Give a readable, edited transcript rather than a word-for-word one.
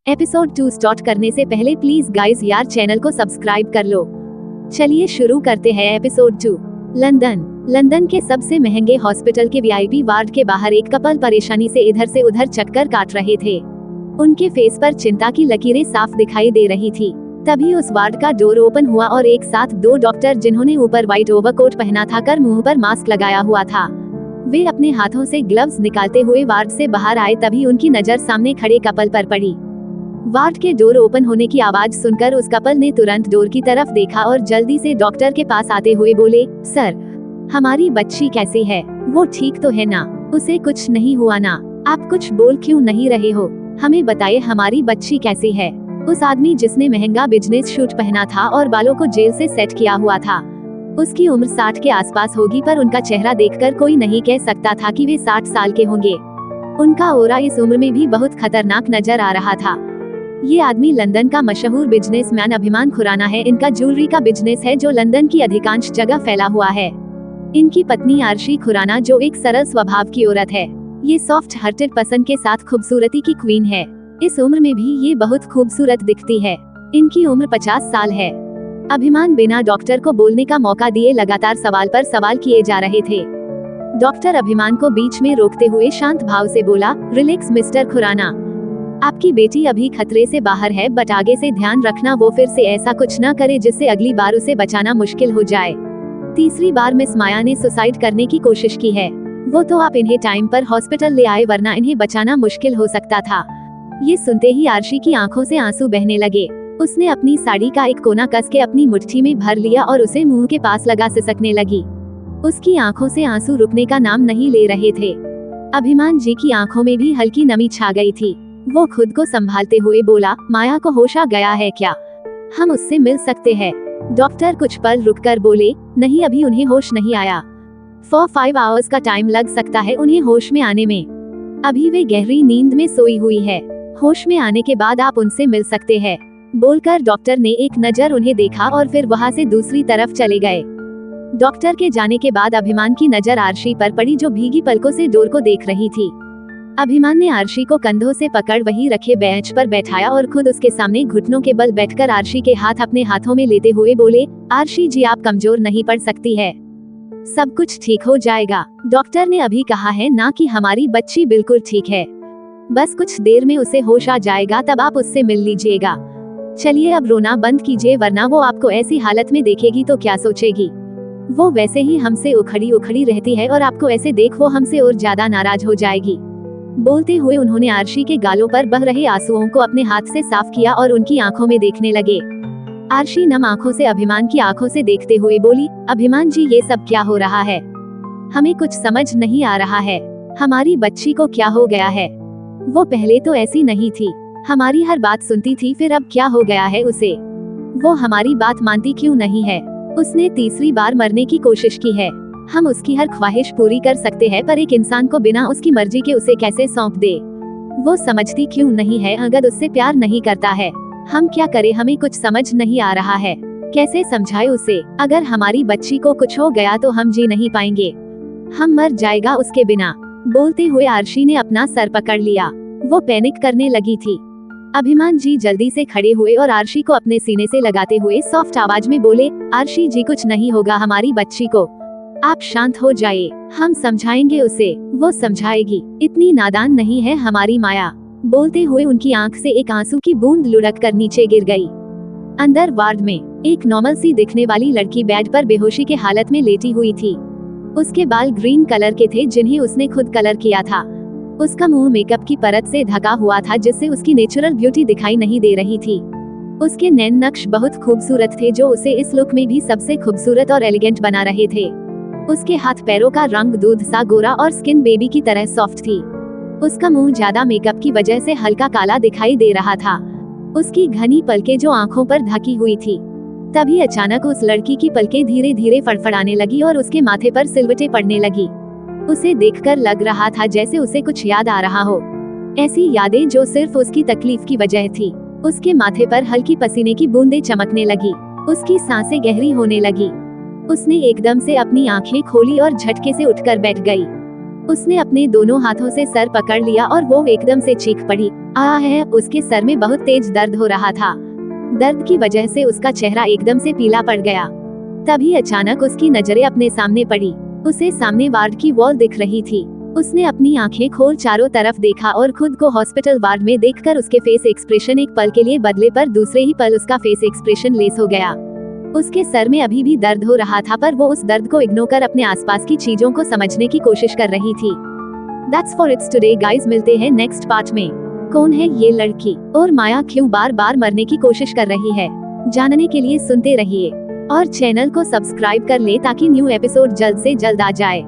Episode 2 start करने से पहले प्लीज गाइस यार चैनल को सब्सक्राइब कर लो। चलिए शुरू करते हैं एपिसोड 2। लंदन के सबसे महंगे हॉस्पिटल के वीआईपी वार्ड के बाहर एक कपल परेशानी से इधर से उधर चक्कर काट रहे थे। उनके फेस पर चिंता की लकीरें साफ दिखाई दे रही थी। तभी उस वार्ड का डोर ओपन हुआ और एक साथ दो डॉक्टर, जिन्होंने ऊपर व्हाइट ओवरकोट पहना था, कर मुंह पर मास्क लगाया हुआ था, वे अपने हाथों से ग्लव्स निकालते हुए वार्ड से बाहर आए। तभी उनकी नजर सामने खड़े कपल पर पड़ी। वार्ड के डोर ओपन होने की आवाज सुनकर उस कपल ने तुरंत डोर की तरफ देखा और जल्दी से डॉक्टर के पास आते हुए बोले, सर, हमारी बच्ची कैसी है? वो ठीक तो है ना? उसे कुछ नहीं हुआ ना? आप कुछ बोल क्यों नहीं रहे हो? हमें बताइए, हमारी बच्ची कैसी है? उस आदमी जिसने महंगा बिजनेस सूट पहना था और बालों को जेल से सेट किया हुआ था, उसकी उम्र 60 के आसपास होगी, पर उनका चेहरा देखकर कोई नहीं कह सकता था कि वे 60 साल के होंगे। उनका ऑरा इस उम्र में भी बहुत खतरनाक नजर आ रहा था। ये आदमी लंदन का मशहूर बिजनेसमैन अभिमान खुराना है। इनका ज्वेलरी का बिजनेस है जो लंदन की अधिकांश जगह फैला हुआ है। इनकी पत्नी आरशी खुराना, जो एक सरल स्वभाव की औरत है, ये सॉफ्ट हार्टेड पसंद के साथ खूबसूरती की क्वीन है। इस उम्र में भी ये बहुत खूबसूरत दिखती है। इनकी उम्र 50 साल है। अभिमान बिना डॉक्टर को बोलने का मौका दिए लगातार सवाल पर सवाल किए जा रहे थे। डॉक्टर अभिमान को बीच में रोकते हुए शांत भाव से बोला, रिलैक्स मिस्टर खुराना, आपकी बेटी अभी खतरे से बाहर है, बट आगे से ध्यान रखना वो फिर से ऐसा कुछ न करे जिससे अगली बार उसे बचाना मुश्किल हो जाए। तीसरी बार मिस माया ने सुसाइड करने की कोशिश की है। वो तो आप इन्हें टाइम पर हॉस्पिटल ले आए, वरना इन्हें बचाना मुश्किल हो सकता था। ये सुनते ही आरशी की आंखों से आंसू बहने लगे। उसने अपनी साड़ी का एक कोना कस के अपनी मुट्ठी में भर लिया और उसे मुंह के पास लगा सिसकने लगी। उसकी आंखों से आंसू रुकने का नाम नहीं ले रहे थे। अभिमान जी की आंखों में भी हल्की नमी छा गई थी। वो खुद को संभालते हुए बोला, माया को होश आ गया है क्या? हम उससे मिल सकते हैं? डॉक्टर कुछ पल रुककर बोले, नहीं, अभी उन्हें होश नहीं आया। 4-5 आवर्स का टाइम लग सकता है उन्हें होश में आने में। अभी वे गहरी नींद में सोई हुई है। होश में आने के बाद आप उनसे मिल सकते हैं, बोलकर डॉक्टर ने एक नजर उन्हें देखा और फिर वहां से दूसरी तरफ चले गए। डॉक्टर के जाने के बाद अभिमान की नजर आरशी पर पड़ी, जो भीगी पलकों से डोर को देख रही थी। अभिमान ने आरशी को कंधों से पकड़ वही रखे बेंच पर बैठाया और खुद उसके सामने घुटनों के बल बैठकर आरशी के हाथ अपने हाथों में लेते हुए बोले, आरशी जी, आप कमजोर नहीं पड़ सकती है, सब कुछ ठीक हो जाएगा। डॉक्टर ने अभी कहा है ना कि हमारी बच्ची बिल्कुल ठीक है, बस कुछ देर में उसे होश आ जाएगा, तब आप उससे मिल लीजिएगा। चलिए अब रोना बंद कीजिए, वरना वो आपको ऐसी हालत में देखेगी तो क्या सोचेगी। वो वैसे ही हमसे उखड़ी उखड़ी रहती है और आपको ऐसे देख वो हमसे और ज्यादा नाराज हो जाएगी। बोलते हुए उन्होंने आरशी के गालों पर बह रहे आंसुओं को अपने हाथ से साफ किया और उनकी आंखों में देखने लगे। आरशी नम आंखों से अभिमान की आंखों से देखते हुए बोली, अभिमान जी, ये सब क्या हो रहा है? हमें कुछ समझ नहीं आ रहा है। हमारी बच्ची को क्या हो गया है? वो पहले तो ऐसी नहीं थी, हमारी हर बात सुनती थी, फिर अब क्या हो गया है उसे? वो हमारी बात मानती क्यों नहीं है? उसने तीसरी बार मरने की कोशिश की है। हम उसकी हर ख्वाहिश पूरी कर सकते हैं, पर एक इंसान को बिना उसकी मर्जी के उसे कैसे सौंप दे? वो समझती क्यों नहीं है? अगर उससे प्यार नहीं करता है, हम क्या करें? हमें कुछ समझ नहीं आ रहा है। कैसे समझाए उसे? अगर हमारी बच्ची को कुछ हो गया तो हम जी नहीं पाएंगे, हम मर जाएगा उसके बिना। बोलते हुए आरशी ने अपना सर पकड़ लिया। वो पैनिक करने लगी थी। अभिमान जी जल्दी से खड़े हुए और आरशी को अपने सीने से लगाते हुए सॉफ्ट आवाज में बोले, आरशी जी, कुछ नहीं होगा हमारी बच्ची को, आप शांत हो जाइए, हम समझाएंगे उसे, वो समझाएगी। इतनी नादान नहीं है हमारी माया। बोलते हुए उनकी आंख से एक आंसू की बूंद लुढ़क कर नीचे गिर गई। अंदर वार्ड में एक नॉर्मल सी दिखने वाली लड़की बेड पर बेहोशी के हालत में लेटी हुई थी। उसके बाल ग्रीन कलर के थे, जिन्हें उसने खुद कलर किया था। उसका मुंह मेकअप की परत से ढका हुआ था, जिससे उसकी नेचुरल ब्यूटी दिखाई नहीं दे रही थी। उसके नैन नक्श बहुत खूबसूरत थे, जो उसे इस लुक में भी सबसे खूबसूरत और एलिगेंट बना रहे थे। उसके हाथ पैरों का रंग दूध सा गोरा और स्किन बेबी की तरह सॉफ्ट थी। उसका मुंह ज्यादा मेकअप की वजह से हल्का काला दिखाई दे रहा था। उसकी घनी पलकें जो आंखों पर ढकी हुई थी। तभी अचानक उस लड़की की पलकें धीरे धीरे फड़फड़ाने लगी और उसके माथे पर सिलवटें पड़ने लगी। उसे देखकर लग रहा था जैसे उसे कुछ याद आ रहा हो, ऐसी यादें जो सिर्फ उसकी तकलीफ की वजह थी। उसके माथे पर हल्की पसीने की बूंदें चमकने लगी। उसकी सांसें गहरी होने लगी। उसने एकदम से अपनी आंखें खोली और झटके से उठकर बैठ गई। उसने अपने दोनों हाथों से सर पकड़ लिया और वो एकदम से चीख पड़ी। है उसके सर में बहुत तेज दर्द हो रहा था। दर्द की वजह से उसका चेहरा एकदम से पीला पड़ गया। तभी अचानक उसकी नजरें अपने सामने पड़ी। उसे सामने वार्ड की वॉल दिख रही थी। उसने अपनी आंखें खोल चारों तरफ देखा और खुद को हॉस्पिटल वार्ड में देखकर उसके फेस एक्सप्रेशन एक पल के लिए बदले, पर दूसरे ही पल उसका फेस एक्सप्रेशन लेस हो गया। उसके सर में अभी भी दर्द हो रहा था, पर वो उस दर्द को इग्नोर कर अपने आसपास की चीजों को समझने की कोशिश कर रही थी। That's for it's today guys, मिलते हैं नेक्स्ट पार्ट में। कौन है ये लड़की और माया क्यों बार बार मरने की कोशिश कर रही है, जानने के लिए सुनते रहिए और चैनल को सब्सक्राइब कर ले ताकि न्यू एपिसोड जल्द से जल्द आ जाए।